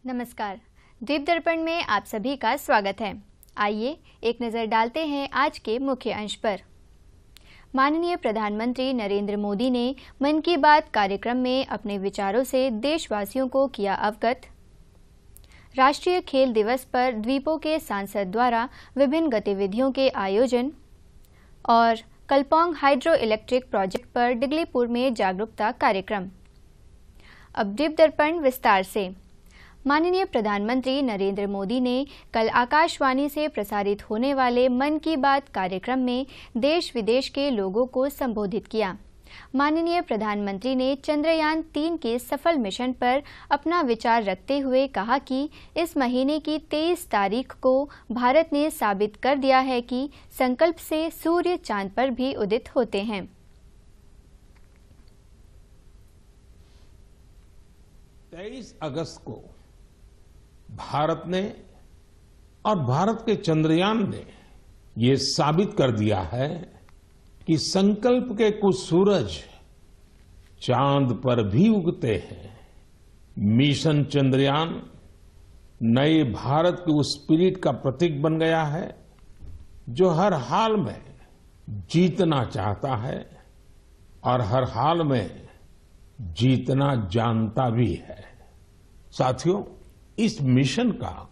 नमस्कार। द्वीप दर्पण में आप सभी का स्वागत है। आइए एक नज़र डालते हैं आज के मुख्य अंश पर। माननीय प्रधानमंत्री नरेंद्र मोदी ने मन की बात कार्यक्रम में अपने विचारों से देशवासियों को किया अवगत। राष्ट्रीय खेल दिवस पर द्वीपों के सांसद द्वारा विभिन्न गतिविधियों के आयोजन और कल्पोंग हाइड्रो इलेक्ट्रिक प्रोजेक्ट पर डिगलीपुर में जागरूकता कार्यक्रम। अब द्वीप दर्पण विस्तार से। माननीय प्रधानमंत्री नरेंद्र मोदी ने कल आकाशवाणी से प्रसारित होने वाले मन की बात कार्यक्रम में देश विदेश के लोगों को संबोधित किया। माननीय प्रधानमंत्री ने चंद्रयान 3 के सफल मिशन पर अपना विचार रखते हुए कहा कि इस महीने की 23 तारीख को भारत ने साबित कर दिया है कि संकल्प से सूर्य चांद पर भी उदित होते हैं। 23 अगस्त को भारत ने और भारत के चंद्रयान ने ये साबित कर दिया है कि संकल्प के कुछ सूरज चांद पर भी उगते हैं। मिशन चंद्रयान नए भारत के उस स्पिरिट का प्रतीक बन गया है जो हर हाल में जीतना चाहता है और हर हाल में जीतना जानता भी है। साथियों, इस मिशन का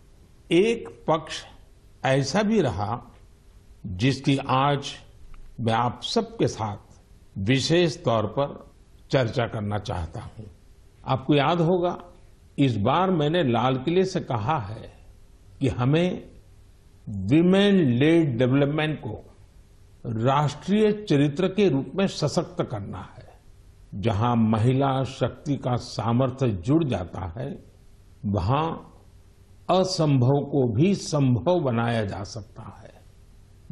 एक पक्ष ऐसा भी रहा जिसकी आज मैं आप सबके साथ विशेष तौर पर चर्चा करना चाहता हूं। आपको याद होगा, इस बार मैंने लाल किले से कहा है कि हमें विमेन लेड डेवलपमेंट को राष्ट्रीय चरित्र के रूप में सशक्त करना है। जहां महिला शक्ति का सामर्थ्य जुड़ जाता है, वहां असंभव को भी संभव बनाया जा सकता है।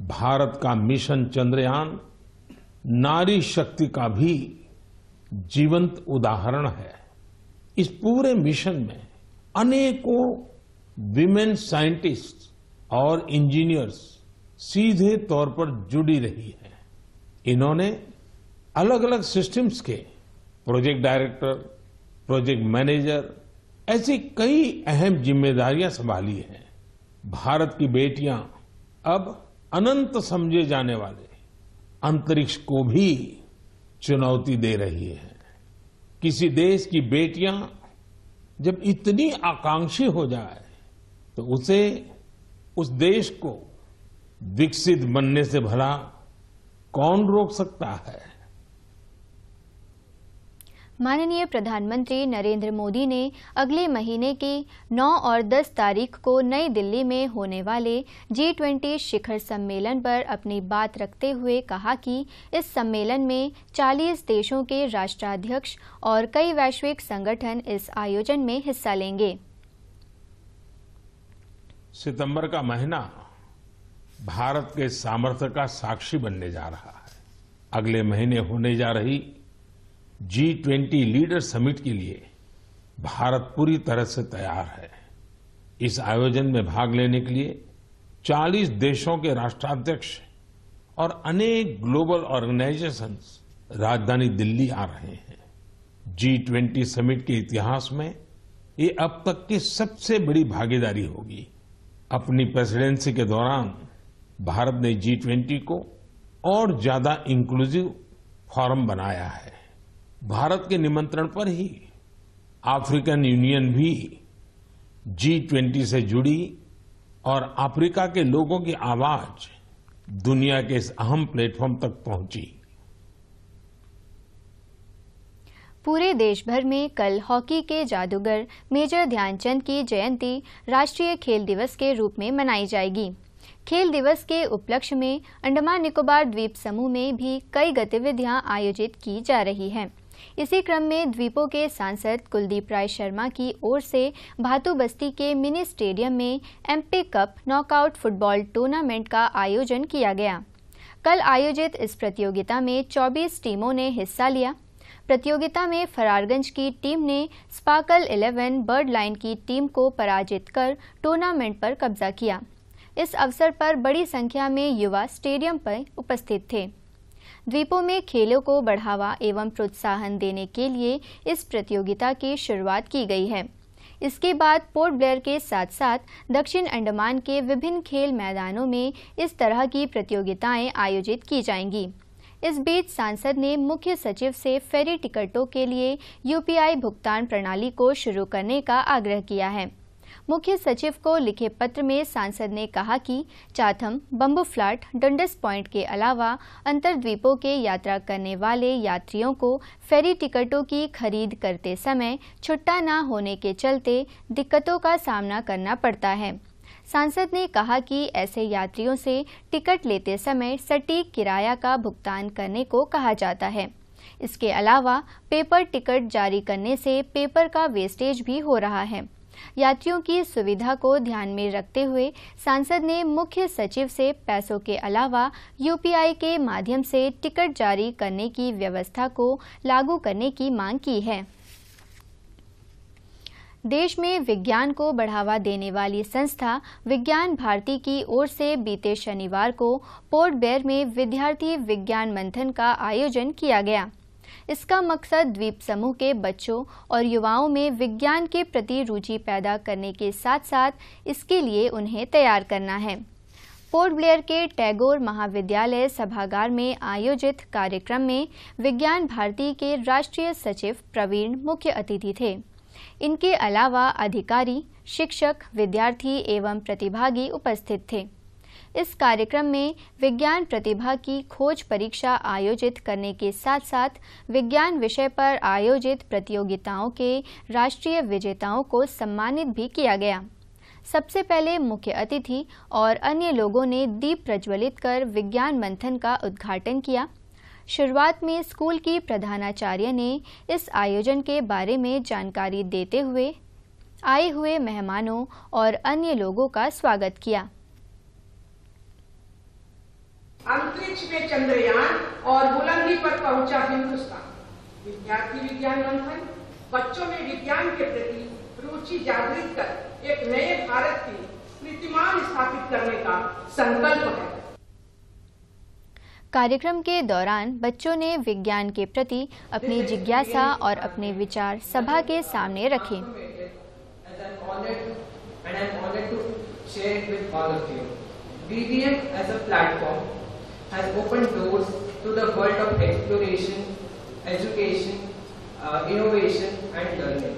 भारत का मिशन चंद्रयान नारी शक्ति का भी जीवंत उदाहरण है। इस पूरे मिशन में अनेकों विमेन साइंटिस्ट और इंजीनियर्स सीधे तौर पर जुड़ी रही हैं। इन्होंने अलग अलग सिस्टम्स के प्रोजेक्ट डायरेक्टर, प्रोजेक्ट मैनेजर, ऐसी कई अहम जिम्मेदारियां संभाली हैं। भारत की बेटियां अब अनंत समझे जाने वाले अंतरिक्ष को भी चुनौती दे रही हैं। किसी देश की बेटियां जब इतनी आकांक्षी हो जाए तो उसे, उस देश को विकसित बनने से भला कौन रोक सकता है। माननीय प्रधानमंत्री नरेंद्र मोदी ने अगले महीने की 9 और 10 तारीख को नई दिल्ली में होने वाले G20 शिखर सम्मेलन पर अपनी बात रखते हुए कहा कि इस सम्मेलन में 40 देशों के राष्ट्राध्यक्ष और कई वैश्विक संगठन इस आयोजन में हिस्सा लेंगे। सितंबर का महीना भारत के सामर्थ्य का साक्षी बनने जा रहा है। अगले महीने होने जा रही G20 लीडर समिट के लिए भारत पूरी तरह से तैयार है। इस आयोजन में भाग लेने के लिए 40 देशों के राष्ट्राध्यक्ष और अनेक ग्लोबल ऑर्गेनाइजेशंस राजधानी दिल्ली आ रहे हैं। G20 समिट के इतिहास में ये अब तक की सबसे बड़ी भागीदारी होगी। अपनी प्रेसिडेंसी के दौरान भारत ने G20 को और ज्यादा इंक्लूसिव फोरम बनाया है। भारत के निमंत्रण पर ही अफ्रीकन यूनियन भी G20 से जुड़ी और अफ्रीका के लोगों की आवाज दुनिया के इस अहम प्लेटफॉर्म तक पहुंची। पूरे देश भर में कल हॉकी के जादूगर मेजर ध्यानचंद की जयंती राष्ट्रीय खेल दिवस के रूप में मनाई जाएगी। खेल दिवस के उपलक्ष्य में अंडमान निकोबार द्वीप समूह में भी कई गतिविधियां आयोजित की जा रही हैं। इसी क्रम में द्वीपों के सांसद कुलदीप राय शर्मा की ओर से भातू बस्ती के मिनी स्टेडियम में MP cup knockout football tournament का आयोजन किया गया। कल आयोजित इस प्रतियोगिता में 24 टीमों ने हिस्सा लिया। प्रतियोगिता में फरारगंज की टीम ने स्पार्कल 11 बर्ड लाइन की टीम को पराजित कर टूर्नामेंट पर कब्जा किया। इस अवसर पर बड़ी संख्या में युवा स्टेडियम पर उपस्थित थे। द्वीपों में खेलों को बढ़ावा एवं प्रोत्साहन देने के लिए इस प्रतियोगिता की शुरुआत की गई है। इसके बाद पोर्ट ब्लेयर के साथ साथ दक्षिण अंडमान के विभिन्न खेल मैदानों में इस तरह की प्रतियोगिताएं आयोजित की जाएंगी। इस बीच सांसद ने मुख्य सचिव से फेरी टिकटों के लिए यूपीआई भुगतान प्रणाली को शुरू करने का आग्रह किया है। मुख्य सचिव को लिखे पत्र में सांसद ने कहा कि चाथम, बम्बू फ्लैट, डंडस पॉइंट के अलावा अंतरद्वीपों के यात्रा करने वाले यात्रियों को फेरी टिकटों की खरीद करते समय छुट्टा न होने के चलते दिक्कतों का सामना करना पड़ता है। सांसद ने कहा कि ऐसे यात्रियों से टिकट लेते समय सटीक किराया का भुगतान करने को कहा जाता है। इसके अलावा पेपर टिकट जारी करने से पेपर का वेस्टेज भी हो रहा है। यात्रियों की सुविधा को ध्यान में रखते हुए सांसद ने मुख्य सचिव से पैसों के अलावा यूपीआई के माध्यम से टिकट जारी करने की व्यवस्था को लागू करने की मांग की है। देश में विज्ञान को बढ़ावा देने वाली संस्था विज्ञान भारती की ओर से बीते शनिवार को पोर्ट ब्लेयर में विद्यार्थी विज्ञान मंथन का आयोजन किया गया। इसका मकसद द्वीप समूह के बच्चों और युवाओं में विज्ञान के प्रति रुचि पैदा करने के साथ साथ इसके लिए उन्हें तैयार करना है। पोर्ट ब्लेयर के टैगोर महाविद्यालय सभागार में आयोजित कार्यक्रम में विज्ञान भारती के राष्ट्रीय सचिव प्रवीण मुख्य अतिथि थे। इनके अलावा अधिकारी, शिक्षक, विद्यार्थी एवं प्रतिभागी उपस्थित थे। इस कार्यक्रम में विज्ञान प्रतिभा की खोज परीक्षा आयोजित करने के साथ साथ विज्ञान विषय पर आयोजित प्रतियोगिताओं के राष्ट्रीय विजेताओं को सम्मानित भी किया गया। सबसे पहले मुख्य अतिथि और अन्य लोगों ने दीप प्रज्वलित कर विज्ञान मंथन का उद्घाटन किया। शुरुआत में स्कूल की प्रधानाचार्य ने इस आयोजन के बारे में जानकारी देते हुए आए हुए मेहमानों और अन्य लोगों का स्वागत किया। अंतरिक्ष में चंद्रयान और बुलंदी पर पहुंचा हिंदुस्तान। विद्यार्थी विज्ञान मंथन बच्चों में विज्ञान के प्रति रुचि जागृत कर एक नए भारत की कीर्तिमान स्थापित करने का संकल्प है। कार्यक्रम के दौरान बच्चों ने विज्ञान के प्रति अपनी जिज्ञासा और अपने विचार सभा के सामने रखे। VVM as a platform has opened doors to the world of exploration, education, innovation and learning.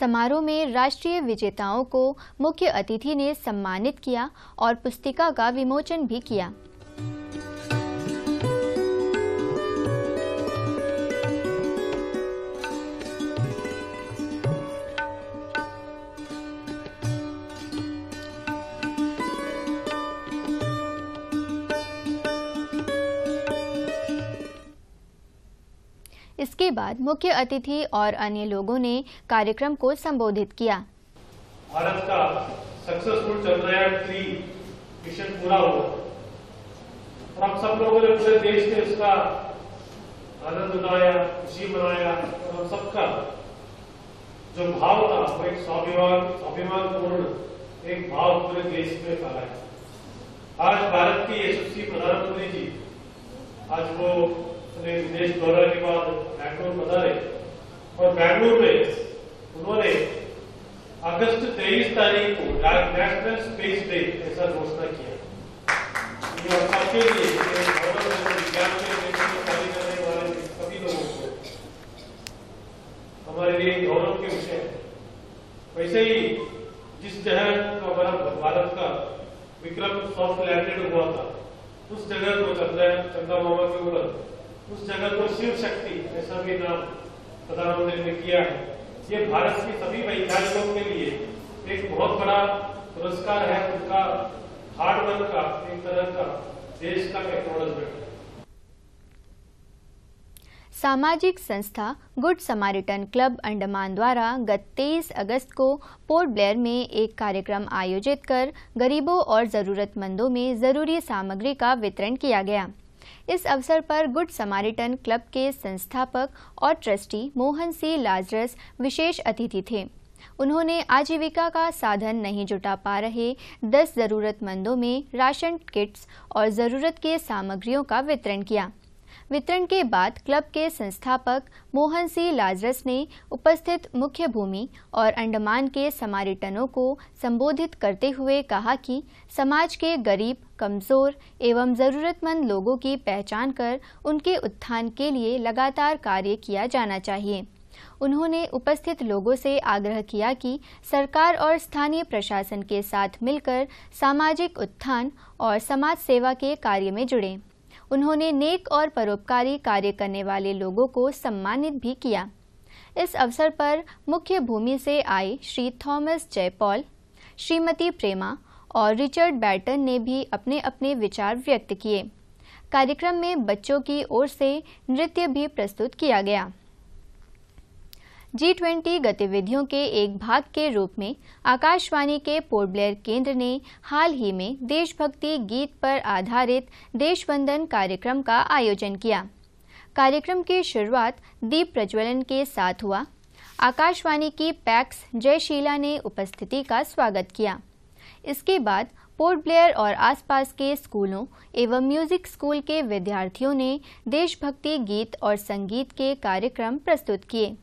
समारोह में राष्ट्रीय विजेताओं को मुख्य अतिथि ने सम्मानित किया और पुस्तिका का विमोचन भी किया। इसके बाद मुख्य अतिथि और अन्य लोगों ने कार्यक्रम को संबोधित किया। भारत का सक्सेसफुल चंद्रयान 3 मिशन पूरा हुआ और हम सब लोगों ने पूरे देश ने इसका आनंद उठाया, खुशी मनाया और हम सबका जो भाव था वो एक स्वाभिमानपूर्ण एक भाव पूरे देश में फैलाया। आज भारत के यशस्वी प्रधानमंत्री जी आज वो विदेश दौरा के बाद बैंगलोर पधारे और बैंगलोर में उन्होंने अगस्त 23 तारीख को नेशनल स्पेस डे ऐसा घोषणा किया। ये सबके लिए विज्ञान के कार्य करने वाले सभी लोगों को हमारे लिए गौरव के विषय है। वैसे ही जिस जगह का हमारा भारत का विक्रम सॉफ्ट लैंडेड हुआ था उस जगह को चंद्रमा के ऊपर उस जगह को शिव शक्ति ऐसा भी नाम प्रधानमंत्री ने किया है। ये भारत के सभी वैज्ञानिकों के लिए एक बहुत बड़ा पुरस्कार है। उनका हार्ड वर्क का एक तरह का देश का एक्नॉलेजमेंट है। सामाजिक संस्था गुड समारिटन क्लब अंडमान द्वारा गत 23 अगस्त को पोर्ट ब्लेयर में एक कार्यक्रम आयोजित कर गरीबों और जरूरतमंदों में जरूरी सामग्री का वितरण किया गया। इस अवसर पर गुड समारिटन क्लब के संस्थापक और ट्रस्टी मोहन सी लाजरस विशेष अतिथि थे। उन्होंने आजीविका का साधन नहीं जुटा पा रहे 10 जरूरतमंदों में राशन किट्स और जरूरत के सामग्रियों का वितरण किया। वितरण के बाद क्लब के संस्थापक मोहन सी लाजरस ने उपस्थित मुख्य भूमि और अंडमान के समारिटनों को संबोधित करते हुए कहा कि समाज के गरीब, कमजोर एवं जरूरतमंद लोगों की पहचान कर उनके उत्थान के लिए लगातार कार्य किया जाना चाहिए। उन्होंने उपस्थित लोगों से आग्रह किया कि सरकार और स्थानीय प्रशासन के साथ मिलकर सामाजिक उत्थान और समाज सेवा के कार्य में जुड़ें। उन्होंने नेक और परोपकारी कार्य करने वाले लोगों को सम्मानित भी किया। इस अवसर पर मुख्य भूमि से आए श्री थॉमस जयपॉल, श्रीमती प्रेमा और रिचर्ड बैटन ने भी अपने अपने विचार व्यक्त किए। कार्यक्रम में बच्चों की ओर से नृत्य भी प्रस्तुत किया गया। G20 गतिविधियों के एक भाग के रूप में आकाशवाणी के पोर्ट ब्लेयर केंद्र ने हाल ही में देशभक्ति गीत पर आधारित देशवंदन कार्यक्रम का आयोजन किया। कार्यक्रम की शुरुआत दीप प्रज्वलन के साथ हुआ। आकाशवाणी की पैक्स जयशीला ने उपस्थिति का स्वागत किया। इसके बाद पोर्ट ब्लेयर और आसपास के स्कूलों एवं म्यूजिक स्कूल के विद्यार्थियों ने देशभक्ति गीत और संगीत के कार्यक्रम प्रस्तुत किए।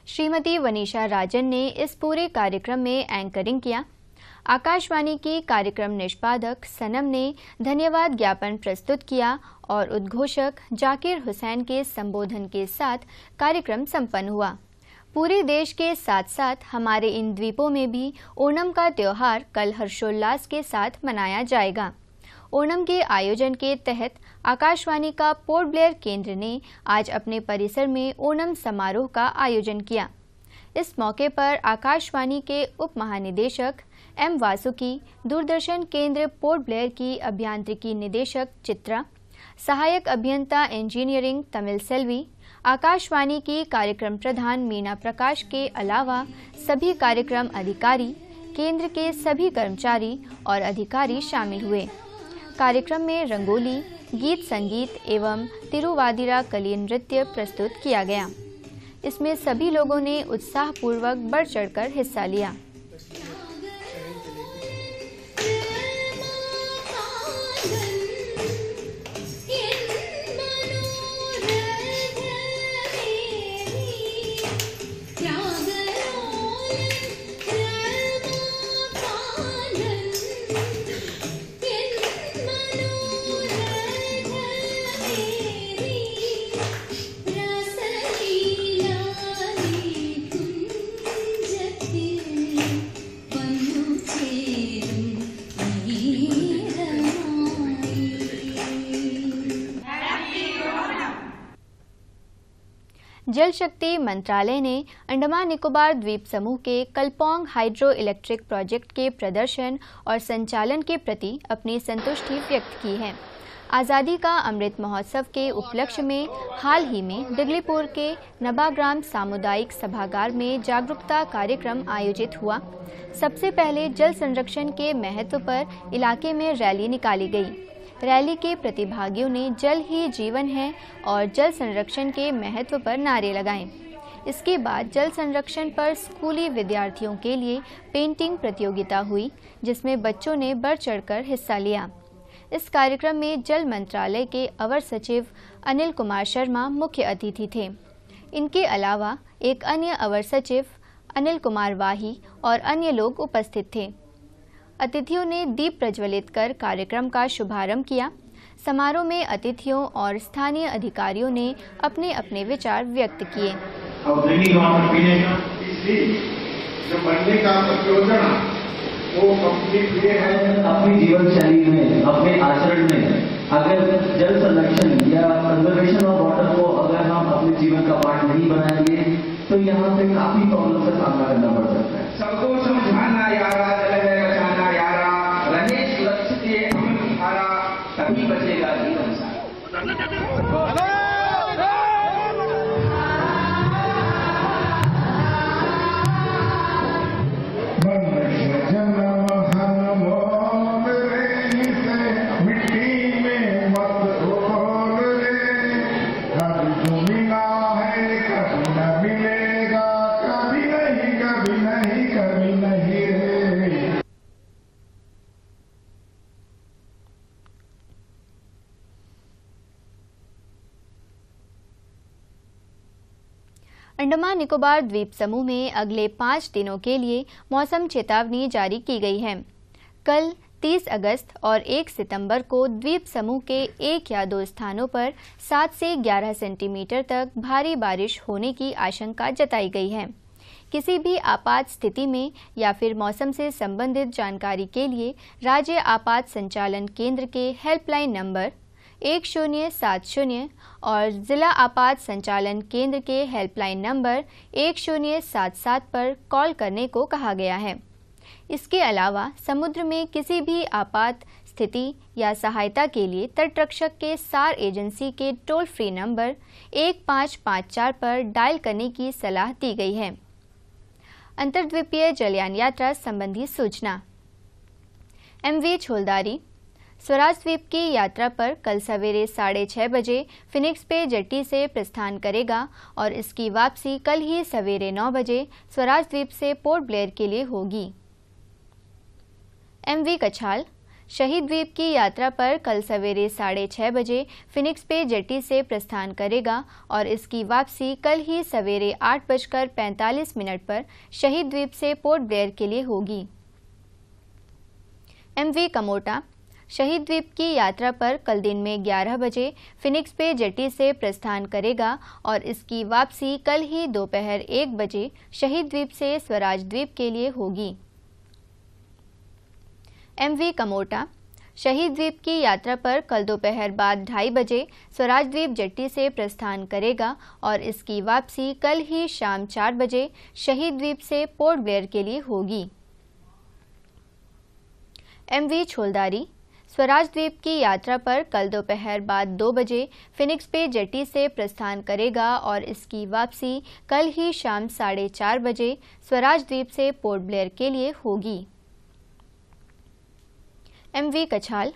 श्रीमती वनीशा राजन ने इस पूरे कार्यक्रम में एंकरिंग किया। आकाशवाणी की कार्यक्रम निष्पादक सनम ने धन्यवाद ज्ञापन प्रस्तुत किया और उद्घोषक जाकिर हुसैन के संबोधन के साथ कार्यक्रम संपन्न हुआ। पूरे देश के साथ साथ हमारे इन द्वीपों में भी ओणम का त्योहार कल हर्षोल्लास के साथ मनाया जाएगा। ओणम के आयोजन के तहत आकाशवाणी का पोर्ट ब्लेयर केंद्र ने आज अपने परिसर में ओणम समारोह का आयोजन किया। इस मौके पर आकाशवाणी के उप महानिदेशक एम वासुकी, दूरदर्शन केंद्र पोर्ट ब्लेयर की अभियांत्रिकी निदेशक चित्रा, सहायक अभियंता इंजीनियरिंग तमिल सेल्वी, आकाशवाणी की कार्यक्रम प्रधान मीना प्रकाश के अलावा सभी कार्यक्रम अधिकारी, केंद्र के सभी कर्मचारी और अधिकारी शामिल हुए। कार्यक्रम में रंगोली, गीत संगीत एवं तिरुवादिरा कली नृत्य प्रस्तुत किया गया। इसमें सभी लोगों ने उत्साहपूर्वक बढ़ चढ़कर हिस्सा लिया। जल शक्ति मंत्रालय ने अंडमान निकोबार द्वीप समूह के कलपोंग हाइड्रो इलेक्ट्रिक प्रोजेक्ट के प्रदर्शन और संचालन के प्रति अपनी संतुष्टि व्यक्त की है। आज़ादी का अमृत महोत्सव के उपलक्ष्य में हाल ही में डिगलीपुर के नबाग्राम सामुदायिक सभागार में जागरूकता कार्यक्रम आयोजित हुआ। सबसे पहले जल संरक्षण के महत्व पर इलाके में रैली निकाली गई। रैली के प्रतिभागियों ने जल ही जीवन है और जल संरक्षण के महत्व पर नारे लगाए। इसके बाद जल संरक्षण पर स्कूली विद्यार्थियों के लिए पेंटिंग प्रतियोगिता हुई, जिसमें बच्चों ने बढ़ चढ़कर हिस्सा लिया। इस कार्यक्रम में जल मंत्रालय के अवर सचिव अनिल कुमार शर्मा मुख्य अतिथि थे। इनके अलावा एक अन्य अवर सचिव अनिल कुमार वाही और अन्य लोग उपस्थित थे। अतिथियों ने दीप प्रज्वलित कर कार्यक्रम का शुभारंभ किया। समारोह में अतिथियों और स्थानीय अधिकारियों ने अपने अपने विचार व्यक्त किए। अपनी जीवन शैली में, अपने आचरण में अगर जल संरक्षण या कंजर्वेशन ऑफ वाटर को अगर हम अपने जीवन का पार्ट नहीं बनाएंगे तो यहाँ पे काफी प्रॉब्लम का सामना करना पड़ सकता है। सबको समझाना यारा चल गए बचाना यारा, रहे सुरक्षित ये अमन की धारा, तभी बचेगा जीवन सारा। अंडमान निकोबार द्वीप समूह में अगले 5 दिनों के लिए मौसम चेतावनी जारी की गई है। कल 30 अगस्त और 1 सितंबर को द्वीप समूह के 1 या 2 स्थानों पर 7 से 11 सेंटीमीटर तक भारी बारिश होने की आशंका जताई गई है। किसी भी आपात स्थिति में या फिर मौसम से संबंधित जानकारी के लिए राज्य आपात संचालन केंद्र के हेल्पलाइन नंबर 1070 और जिला आपात संचालन केंद्र के हेल्पलाइन नंबर 1077 पर कॉल करने को कहा गया है। इसके अलावा समुद्र में किसी भी आपात स्थिति या सहायता के लिए तटरक्षक के सार एजेंसी के टोल फ्री नंबर 1554 पर डायल करने की सलाह दी गई है। अंतर्द्वीपीय जलयान यात्रा संबंधी सूचना। MV छोलदारी स्वराज द्वीप की यात्रा पर कल सवेरे 6:30 बजे फिनिक्स पे जेट्टी से प्रस्थान करेगा और इसकी वापसी कल ही सवेरे 9 बजे स्वराज द्वीप से पोर्ट ब्लेयर के लिए होगी। MV कछाल शहीद द्वीप की यात्रा पर कल सवेरे 6:30 बजे फिनिक्स पे जेट्टी से प्रस्थान करेगा और इसकी वापसी कल ही सवेरे 8:45 पर शहीद द्वीप से पोर्ट ब्लेयर के लिए होगी। MV कमोटा शहीद द्वीप की यात्रा पर कल दिन में 11 बजे फिनिक्स पे जेट्टी से प्रस्थान करेगा और इसकी वापसी कल ही दोपहर 1 बजे शहीद द्वीप से स्वराज द्वीप के लिए होगी। MV कमोटा शहीद द्वीप की यात्रा पर कल दोपहर बाद 2:30 बजे स्वराज द्वीप जेट्टी से प्रस्थान करेगा और इसकी वापसी कल ही शाम 4 बजे शहीद द्वीप से पोर्ट ब्लेयर के लिए होगी। MV छोलदारी स्वराज द्वीप की यात्रा पर कल दोपहर बाद 2 बजे फिनिक्स पे जेट्टी से प्रस्थान करेगा और इसकी वापसी कल ही शाम 4:30 बजे स्वराज द्वीप से पोर्ट ब्लेयर के लिए होगी। MV कछाल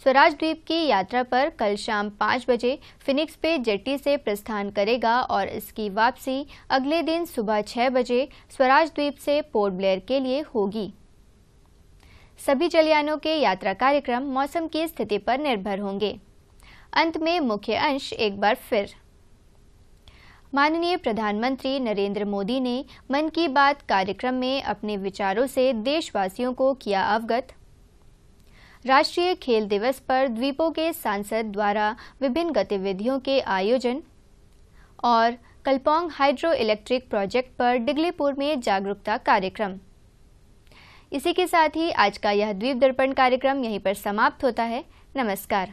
स्वराज द्वीप की यात्रा पर कल शाम 5 बजे फिनिक्स पे जेट्टी से प्रस्थान करेगा और इसकी वापसी अगले दिन सुबह 6 बजे स्वराज द्वीप से पोर्ट ब्लेयर के लिए होगी। सभी जलयानों के यात्रा कार्यक्रम मौसम की स्थिति पर निर्भर होंगे। अंत में मुख्य अंश एक बार फिर। माननीय प्रधानमंत्री नरेंद्र मोदी ने मन की बात कार्यक्रम में अपने विचारों से देशवासियों को किया अवगत। राष्ट्रीय खेल दिवस पर द्वीपों के सांसद द्वारा विभिन्न गतिविधियों के आयोजन और कल्पोंग हाइड्रो इलेक्ट्रिक प्रोजेक्ट पर डिगलीपुर में जागरूकता कार्यक्रम। इसी के साथ ही आज का यह द्वीप दर्पण कार्यक्रम यहीं पर समाप्त होता है। नमस्कार।